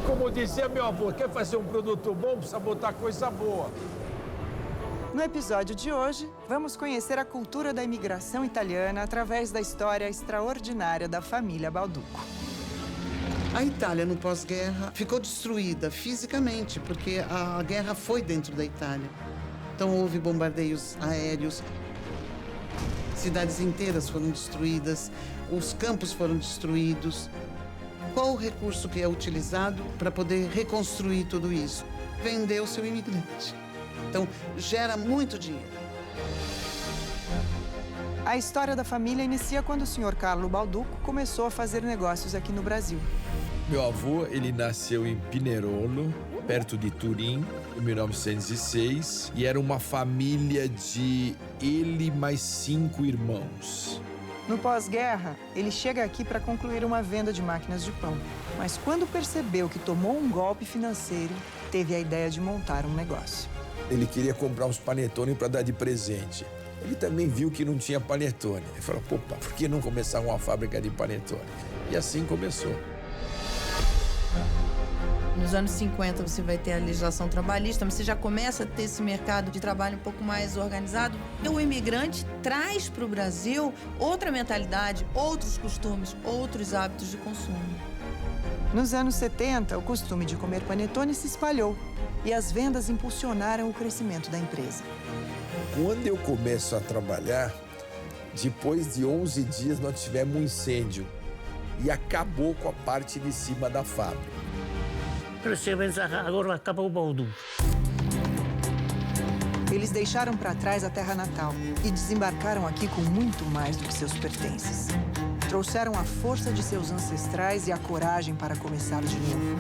Como dizia meu avô, quer fazer um produto bom, precisa botar coisa boa. No episódio de hoje, vamos conhecer a cultura da imigração italiana através da história extraordinária da família Balduco. A Itália, no pós-guerra, ficou destruída fisicamente, porque a guerra foi dentro da Itália. Então, houve bombardeios aéreos, cidades inteiras foram destruídas, os campos foram destruídos. Qual o recurso que é utilizado para poder reconstruir tudo isso? Vender o seu imigrante. Então, gera muito dinheiro. A história da família inicia quando o Sr. Carlo Balduco começou a fazer negócios aqui no Brasil. Meu avô, ele nasceu em Pinerolo, perto de Turim, em 1906, e era uma família de ele mais 5 irmãos. No pós-guerra, ele chega aqui para concluir uma venda de máquinas de pão. Mas quando percebeu que tomou um golpe financeiro, teve a ideia de montar um negócio. Ele queria comprar uns panetone para dar de presente. Ele também viu que não tinha panetone. Ele falou, pô, por que não começar uma fábrica de panetone? E assim começou. Nos anos 50 você vai ter a legislação trabalhista, mas você já começa a ter esse mercado de trabalho um pouco mais organizado. E o imigrante traz para o Brasil outra mentalidade, outros costumes, outros hábitos de consumo. Nos anos 70, o costume de comer panetone se espalhou e as vendas impulsionaram o crescimento da empresa. Quando eu começo a trabalhar, depois de 11 dias nós tivemos um incêndio e acabou com a parte de cima da fábrica. Você pensa, agora acabou o Balduco. Eles deixaram para trás a terra natal e desembarcaram aqui com muito mais do que seus pertences. Trouxeram a força de seus ancestrais e a coragem para começar de novo.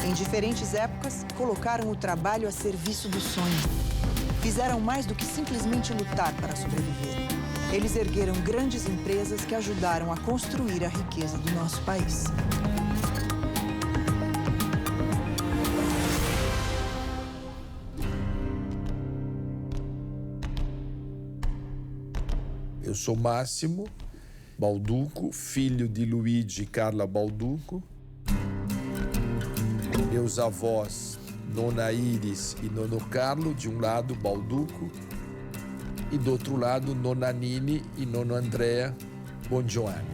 Em diferentes épocas, colocaram o trabalho a serviço do sonho. Fizeram mais do que simplesmente lutar para sobreviver. Eles ergueram grandes empresas que ajudaram a construir a riqueza do nosso país. Eu sou Máximo Balduco, filho de Luigi e Carla Balduco. Meus avós, Nona Iris e Nono Carlo, de um lado, Balduco, e do outro lado, Nona Nini e Nono Andrea Bongiovanni.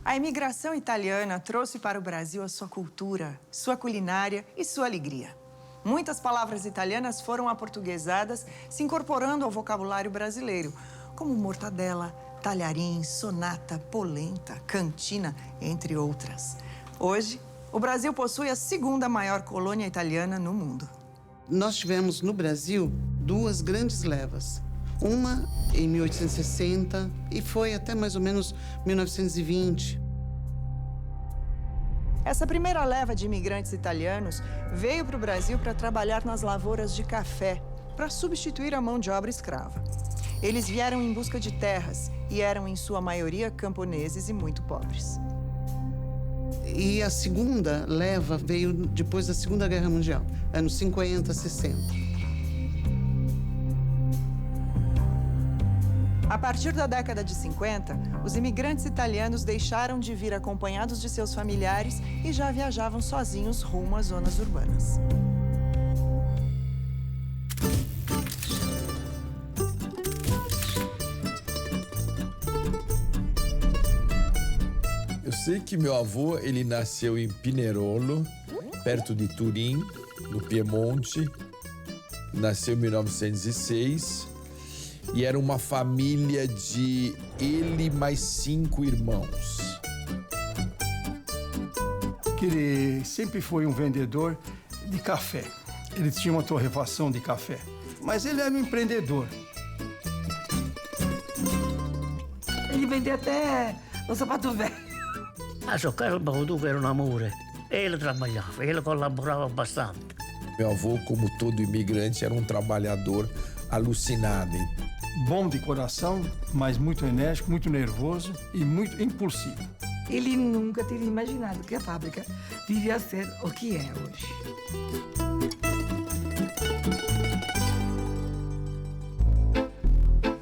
A imigração italiana trouxe para o Brasil a sua cultura, sua culinária e sua alegria. Muitas palavras italianas foram aportuguesadas, se incorporando ao vocabulário brasileiro, como mortadela, talharim, sonata, polenta, cantina, entre outras. Hoje, o Brasil possui a segunda maior colônia italiana no mundo. Nós tivemos no Brasil 2 grandes levas. Uma em 1860 e foi até mais ou menos 1920. Essa primeira leva de imigrantes italianos veio para o Brasil para trabalhar nas lavouras de café, para substituir a mão de obra escrava. Eles vieram em busca de terras e eram, em sua maioria, camponeses e muito pobres. E a segunda leva veio depois da Segunda Guerra Mundial, anos 50, 60. A partir da década de 50, os imigrantes italianos deixaram de vir acompanhados de seus familiares e já viajavam sozinhos rumo às zonas urbanas. Eu sei que meu avô, ele nasceu em Pinerolo, perto de Turim, no Piemonte. Nasceu em 1906. E era uma família de ele mais 5 irmãos. Que ele sempre foi um vendedor de café. Ele tinha uma torrefação de café. Mas ele era um empreendedor. Ele vendia até o sapato velho. Acho que o Balduco era um amore. Ele trabalhava, ele colaborava bastante. Meu avô, como todo imigrante, era um trabalhador alucinado. Bom de coração, mas muito enérgico, muito nervoso e muito impulsivo. Ele nunca teria imaginado que a fábrica viria a ser o que é hoje.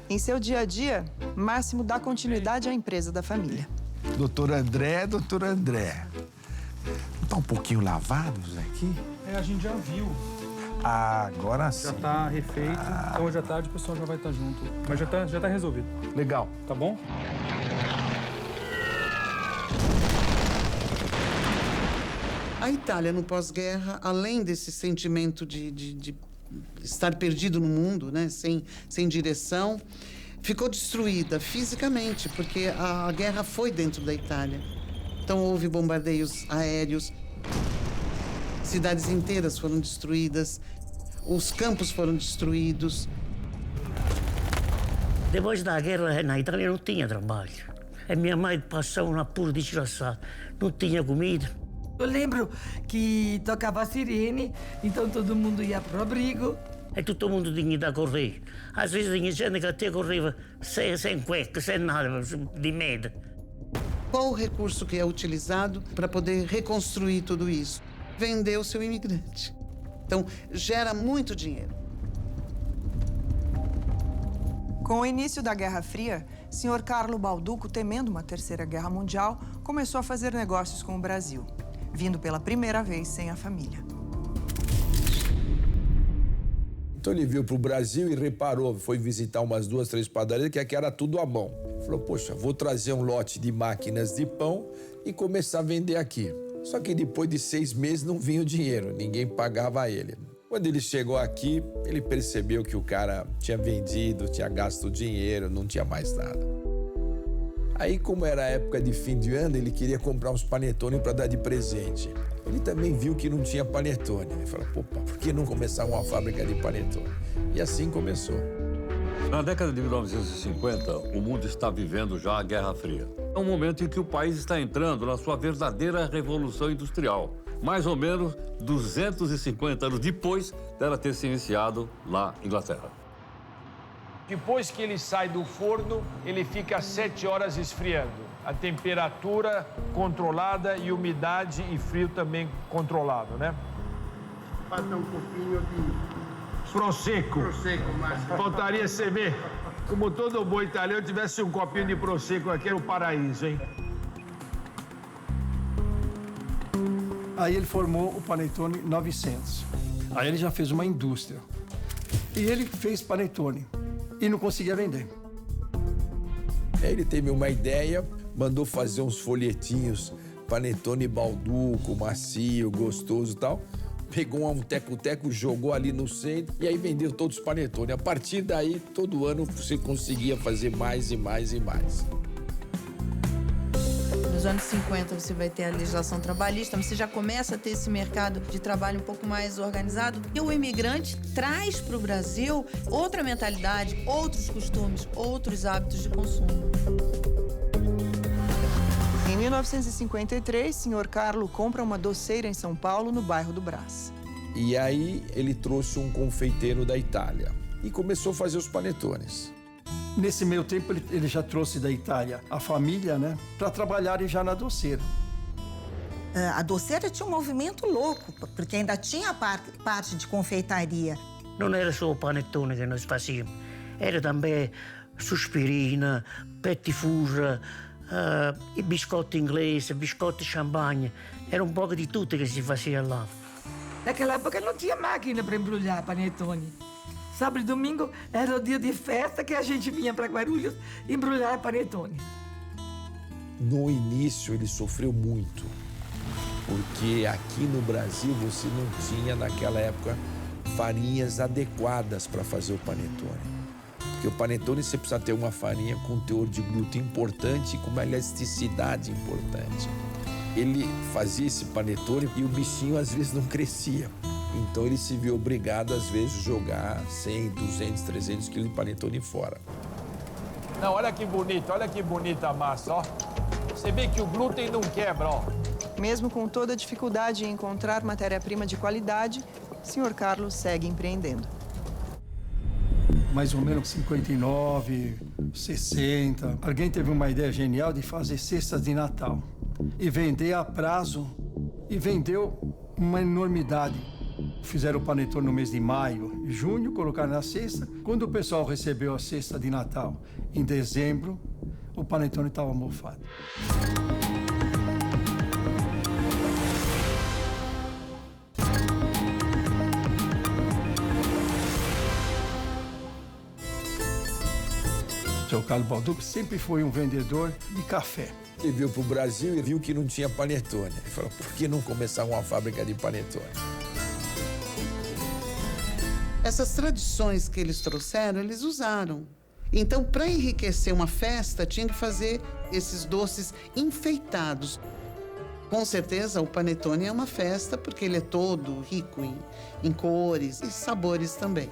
Em seu dia a dia, Máximo dá continuidade à empresa da família. Doutor André. Tá um pouquinho lavados aqui? A gente já viu. Ah, agora sim. Já tá refeito. Então hoje à tarde o pessoal já vai estar junto. Mas já tá resolvido. Legal. Tá bom? A Itália, no pós-guerra, além desse sentimento de estar perdido no mundo, né, sem direção, ficou destruída fisicamente, porque a guerra foi dentro da Itália. Então houve bombardeios aéreos, cidades inteiras foram destruídas, os campos foram destruídos. Depois da guerra, na Itália não tinha trabalho. A minha mãe passava um apuro desgraçado. Não tinha comida. Eu lembro que tocava a sirene, então todo mundo ia pro abrigo. E todo mundo tinha de correr. Às vezes tinha gente que até correva sem cueca, sem nada, de medo. Qual o recurso que é utilizado para poder reconstruir tudo isso? Vender o seu imigrante. Então, gera muito dinheiro. Com o início da Guerra Fria, Sr. Carlo Balduco, temendo uma terceira guerra mundial, começou a fazer negócios com o Brasil, vindo pela primeira vez sem a família. Então ele veio pro Brasil e reparou, foi visitar umas 2, 3 padarias, que aqui era tudo à mão. Falou, poxa, vou trazer um lote de máquinas de pão e começar a vender aqui. Só que depois de 6 meses não vinha o dinheiro, ninguém pagava ele. Quando ele chegou aqui, ele percebeu que o cara tinha vendido, tinha gasto dinheiro, não tinha mais nada. Aí, como era a época de fim de ano, ele queria comprar uns panetone para dar de presente. Ele também viu que não tinha panetone. Ele falou, pô, por que não começar uma fábrica de panetone? E assim começou. Na década de 1950, o mundo está vivendo já a Guerra Fria. É um momento em que o país está entrando na sua verdadeira revolução industrial. Mais ou menos 250 anos depois dela ter se iniciado na Inglaterra. Depois que ele sai do forno, ele fica 7 horas esfriando. A temperatura controlada e umidade e frio também controlado, né? Falta um pouquinho de Prosecco. prosecco, mas... Faltaria você ver, como todo bom italiano, tivesse um copinho de Prosecco aqui, era o paraíso, hein? Aí ele formou o Panetone 900. Aí ele já fez uma indústria. E ele fez panetone e não conseguia vender. Ele teve uma ideia, mandou fazer uns folhetinhos, panetone Balduco, macio, gostoso e tal. Pegou um teco-teco, jogou ali no centro e aí vendeu todos os panetone. A partir daí, todo ano você conseguia fazer mais e mais e mais. Nos anos 50 você vai ter a legislação trabalhista, mas você já começa a ter esse mercado de trabalho um pouco mais organizado. E o imigrante traz para o Brasil outra mentalidade, outros costumes, outros hábitos de consumo. Em 1953, Sr. Carlo compra uma doceira em São Paulo, no bairro do Brás. E aí ele trouxe um confeiteiro da Itália e começou a fazer os panetones. Nesse meio tempo, ele já trouxe da Itália a família, né, para trabalharem já na doceira. A doceira tinha um movimento louco, porque ainda tinha a parte de confeitaria. Não era só o panetone que nós fazíamos, era também suspirina, pettifouge, e biscotti inglesi, biscotti champanhe. Era um pouco de tudo que se fazia lá. Naquela época não tinha máquina para embrulhar panetone. Sábado e domingo era o dia de festa que a gente vinha para Guarulhos embrulhar panetone. No início ele sofreu muito, porque aqui no Brasil você não tinha naquela época farinhas adequadas para fazer o panetone. Porque o panetone você precisa ter uma farinha com teor de glúten importante e com uma elasticidade importante. Ele fazia esse panetone e o bichinho às vezes não crescia. Então ele se viu obrigado às vezes a jogar 100, 200, 300 quilos de panetone fora. Não, olha que bonita a massa, ó. Você vê que o glúten não quebra, ó. Mesmo com toda a dificuldade em encontrar matéria-prima de qualidade, Sr. Carlos segue empreendendo. Mais ou menos 59, 60. Alguém teve uma ideia genial de fazer cestas de Natal e vender a prazo. E vendeu uma enormidade. Fizeram o panetone no mês de maio e junho, colocaram na cesta. Quando o pessoal recebeu a cesta de Natal, em dezembro, o panetone estava mofado. O seu Carlos Balducco sempre foi um vendedor de café. Ele veio para o Brasil e viu que não tinha panetone. Ele falou, por que não começar uma fábrica de panetone? Essas tradições que eles trouxeram, eles usaram. Então, para enriquecer uma festa, tinha que fazer esses doces enfeitados. Com certeza, o panetone é uma festa, porque ele é todo rico em cores e sabores também.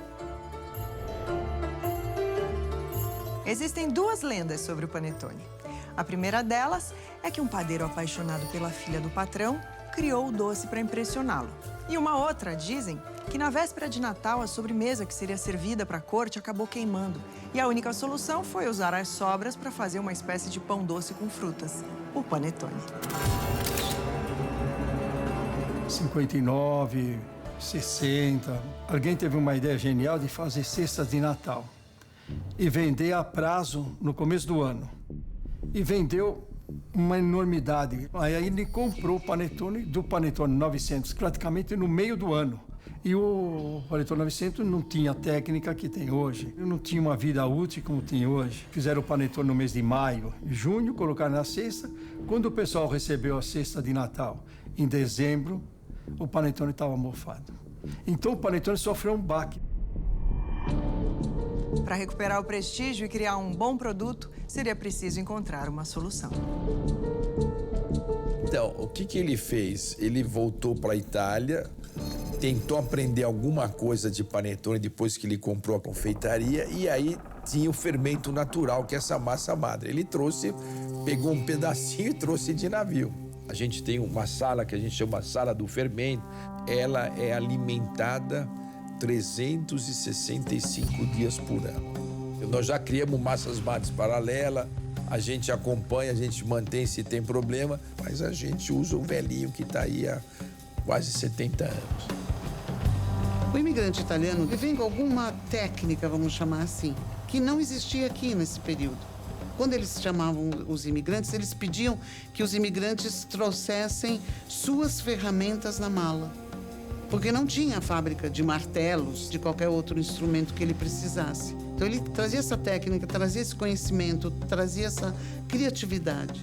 Existem duas lendas sobre o panetone. A primeira delas é que um padeiro apaixonado pela filha do patrão criou o doce para impressioná-lo. E uma outra, dizem, que na véspera de Natal, a sobremesa que seria servida para a corte acabou queimando. E a única solução foi usar as sobras para fazer uma espécie de pão doce com frutas, o panetone. 59, 60, alguém teve uma ideia genial de fazer cestas de Natal e vender a prazo no começo do ano. E vendeu uma enormidade. Aí ele comprou o panetone do Panetone 900, praticamente no meio do ano. E o Panetone 900 não tinha a técnica que tem hoje. Não tinha uma vida útil como tem hoje. Fizeram o panetone no mês de maio e junho, colocaram na cesta. Quando o pessoal recebeu a cesta de Natal, em dezembro, o panetone estava mofado. Então o panetone sofreu um baque. Para recuperar o prestígio e criar um bom produto, seria preciso encontrar uma solução. Então, o que ele fez? Ele voltou para a Itália, tentou aprender alguma coisa de panetone depois que ele comprou a confeitaria, e aí tinha o fermento natural, que é essa massa madre. Ele trouxe, pegou um pedacinho e trouxe de navio. A gente tem uma sala que a gente chama sala do fermento. Ela é alimentada 365 dias por ano. Nós já criamos massas madres paralelas, a gente acompanha, a gente mantém se tem problema, mas a gente usa o velhinho que está aí há quase 70 anos. O imigrante italiano vem com alguma técnica, vamos chamar assim, que não existia aqui nesse período. Quando eles chamavam os imigrantes, eles pediam que os imigrantes trouxessem suas ferramentas na mala. Porque não tinha fábrica de martelos, de qualquer outro instrumento que ele precisasse. Então ele trazia essa técnica, trazia esse conhecimento, trazia essa criatividade.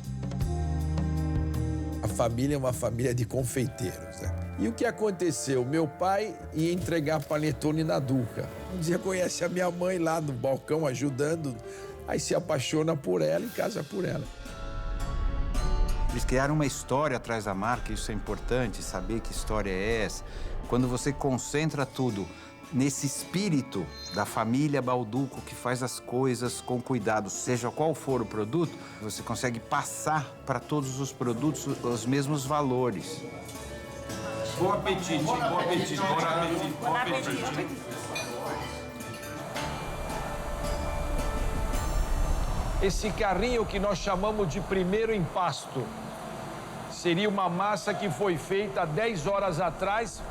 A família é uma família de confeiteiros, né? E o que aconteceu? Meu pai ia entregar panetone na Duca. Um dia conhece a minha mãe lá no balcão ajudando, aí se apaixona por ela e casa por ela. Eles criaram uma história atrás da marca, isso é importante, saber que história é essa. Quando você concentra tudo nesse espírito da família Balducco, que faz as coisas com cuidado, seja qual for o produto, você consegue passar para todos os produtos os mesmos valores. Bom apetite, bom apetite, bom apetite, bom apetite. Esse carrinho que nós chamamos de primeiro impasto seria uma massa que foi feita há 10 horas atrás.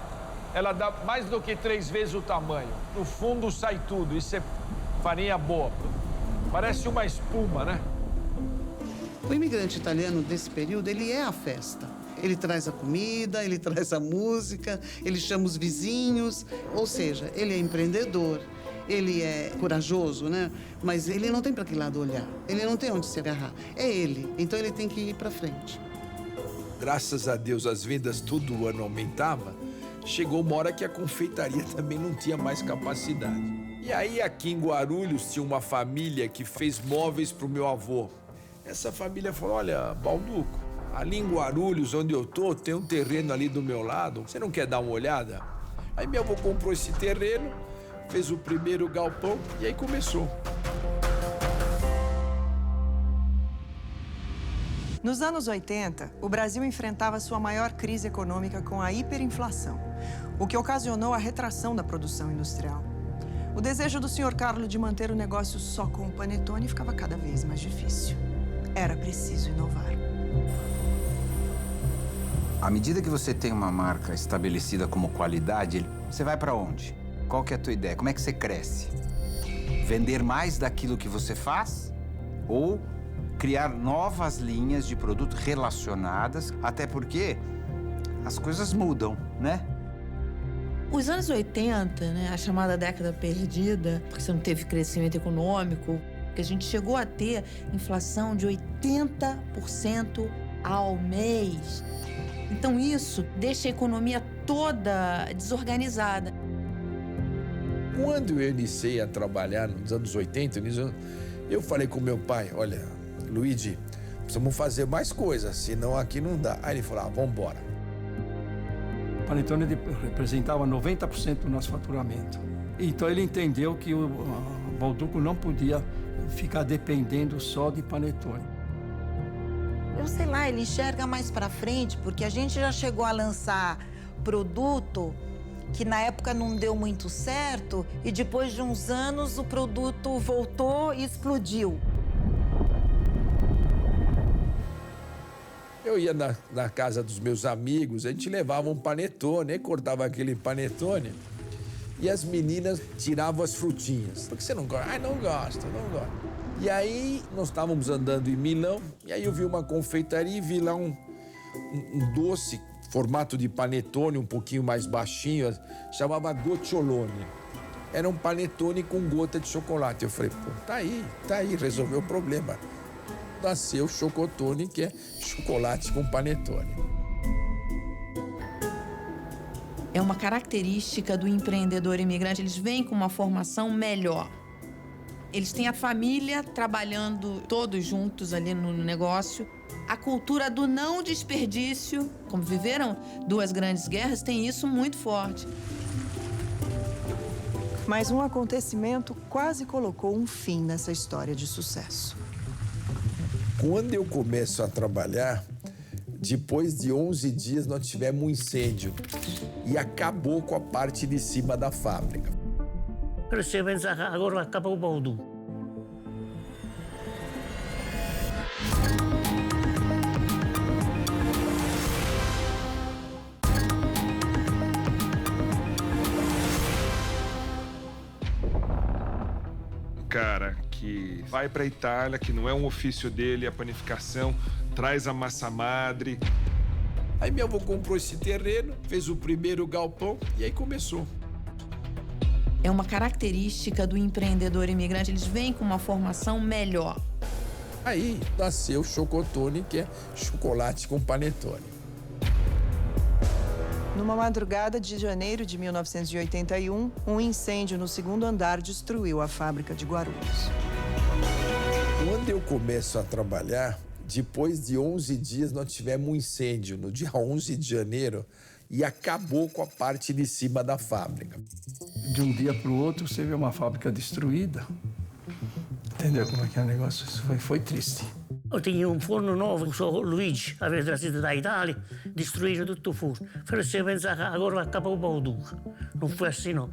Ela dá mais do que 3 vezes o tamanho. No fundo sai tudo, isso é farinha boa. Parece uma espuma, né? O imigrante italiano desse período, ele é a festa. Ele traz a comida, ele traz a música, ele chama os vizinhos. Ou seja, ele é empreendedor, ele é corajoso, né? Mas ele não tem para que lado olhar, ele não tem onde se agarrar. É ele, então ele tem que ir para frente. Graças a Deus, as vendas todo ano aumentavam. Chegou uma hora que a confeitaria também não tinha mais capacidade. E aí, aqui em Guarulhos, tinha uma família que fez móveis para o meu avô. Essa família falou, olha, Balducco, ali em Guarulhos, onde eu tô, tem um terreno ali do meu lado. Você não quer dar uma olhada? Aí meu avô comprou esse terreno, fez o primeiro galpão e aí começou. Nos anos 80, o Brasil enfrentava sua maior crise econômica com a hiperinflação, o que ocasionou a retração da produção industrial. O desejo do Sr. Carlo de manter o negócio só com o panetone ficava cada vez mais difícil. Era preciso inovar. À medida que você tem uma marca estabelecida como qualidade, você vai para onde? Qual que é a tua ideia? Como é que você cresce? Vender mais daquilo que você faz ou criar novas linhas de produto relacionadas, até porque as coisas mudam, né? Os anos 80, né, a chamada década perdida, porque você não teve crescimento econômico, que a gente chegou a ter inflação de 80% ao mês. Então isso deixa a economia toda desorganizada. Quando eu iniciei a trabalhar nos anos 80, eu falei com meu pai, olha, Luigi, precisamos fazer mais coisas, senão aqui não dá. Aí ele falou, vamos embora. O Panetone representava 90% do nosso faturamento. Então ele entendeu que o Bauducco não podia ficar dependendo só de Panetone. Eu sei lá, ele enxerga mais para frente, porque a gente já chegou a lançar produto que na época não deu muito certo e depois de uns anos o produto voltou e explodiu. Eu ia na casa dos meus amigos, a gente levava um panetone, cortava aquele panetone e as meninas tiravam as frutinhas. Por que você não gosta? Ai, não gosto. E aí nós estávamos andando em Milão e aí eu vi uma confeitaria e vi lá um doce, formato de panetone, um pouquinho mais baixinho, chamava Gocciolone. Era um panetone com gota de chocolate. Eu falei, pô, tá aí, resolveu o problema. Nasceu o Chocotone, que é chocolate com panetone. É uma característica do empreendedor imigrante, eles vêm com uma formação melhor. Eles têm a família trabalhando todos juntos ali no negócio. A cultura do não desperdício, como viveram 2 grandes guerras, tem isso muito forte. Mas um acontecimento quase colocou um fim nessa história de sucesso. Quando eu começo a trabalhar, depois de 11 dias nós tivemos um incêndio e acabou com a parte de cima da fábrica. Você pensa que agora acabou o Bauducco. Cara que vai para a Itália, que não é um ofício dele, a panificação, traz a massa madre. Aí meu avô comprou esse terreno, fez o primeiro galpão e aí começou. É uma característica do empreendedor imigrante, eles vêm com uma formação melhor. Aí nasceu o Chocotone, que é chocolate com panetone. Numa madrugada de janeiro de 1981, um incêndio no 2º andar destruiu a fábrica de Guarulhos. Quando eu começo a trabalhar, depois de 11 dias nós tivemos um incêndio no dia 11 de janeiro e acabou com a parte de cima da fábrica. De um dia para o outro, você vê uma fábrica destruída. Entendeu como é que é o negócio? Isso foi triste. Eu tinha um forno novo, só o Luigi aveva trazido da Itália, destruíram tutto o forno. Você pensa que agora acabou o Bauducco. Não foi assim, não.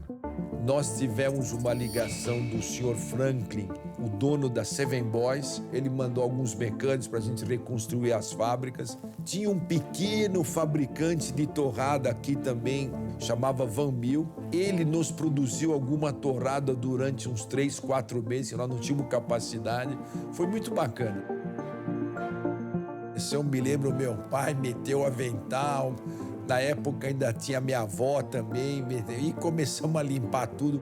Nós tivemos uma ligação do Sr. Franklin, o dono da Seven Boys. Ele mandou alguns mecânicos para a gente reconstruir as fábricas. Tinha um pequeno fabricante de torrada aqui também, chamava Van Mil. Ele nos produziu alguma torrada durante uns 3, 4 meses, nós não tínhamos capacidade. Foi muito bacana. Se eu me lembro, meu pai meteu avental. Na época ainda tinha minha avó também. E começamos a limpar tudo.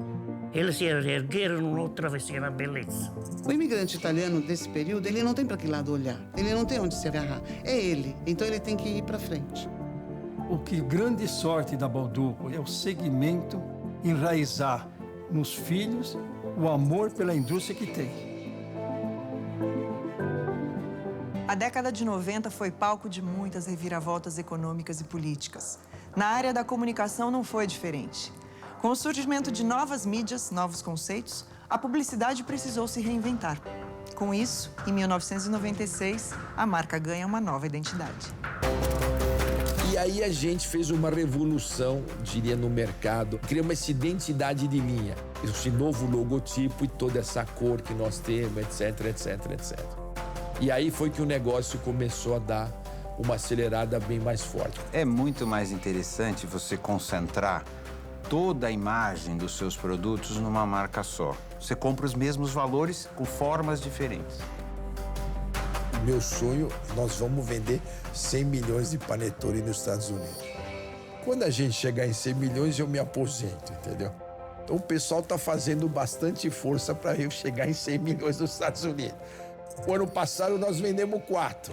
Eles se ergueram outra vez na beleza. O imigrante italiano desse período, ele não tem para que lado olhar. Ele não tem onde se agarrar. É ele. Então ele tem que ir para frente. O que grande sorte da Bauducco é o segmento enraizar nos filhos o amor pela indústria que tem. A década de 90 foi palco de muitas reviravoltas econômicas e políticas. Na área da comunicação não foi diferente. Com o surgimento de novas mídias, novos conceitos, a publicidade precisou se reinventar. Com isso, em 1996, a marca ganha uma nova identidade. E aí a gente fez uma revolução, diria, no mercado. Criamos essa identidade de linha. Esse novo logotipo e toda essa cor que nós temos, etc, etc, etc. E aí foi que o negócio começou a dar uma acelerada bem mais forte. É muito mais interessante você concentrar toda a imagem dos seus produtos numa marca só. Você compra os mesmos valores com formas diferentes. Meu sonho, nós vamos vender 100 milhões de panetone nos Estados Unidos. Quando a gente chegar em 100 milhões, eu me aposento, entendeu? Então o pessoal está fazendo bastante força para eu chegar em 100 milhões nos Estados Unidos. O ano passado nós vendemos 4.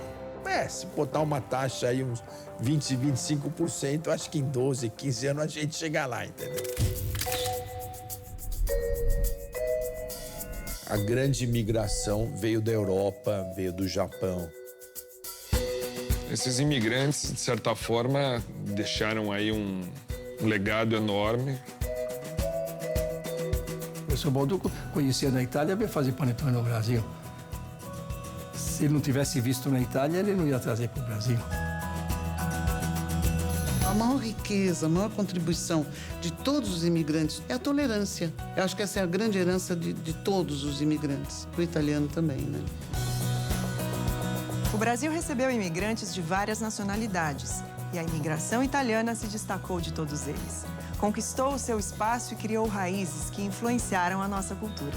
Se botar uma taxa aí, uns 20, 25%, acho que em 12, 15 anos a gente chega lá, entendeu? A grande imigração veio da Europa, veio do Japão. Esses imigrantes, de certa forma, deixaram aí um legado enorme. O seu Balduco conhecia da Itália, veio fazer panetone no Brasil. Se ele não tivesse visto na Itália, ele não ia trazer para o Brasil. A maior riqueza, a maior contribuição de todos os imigrantes é a tolerância. Eu acho que essa é a grande herança de todos os imigrantes, o italiano também, né? O Brasil recebeu imigrantes de várias nacionalidades e a imigração italiana se destacou de todos eles. Conquistou o seu espaço e criou raízes que influenciaram a nossa cultura.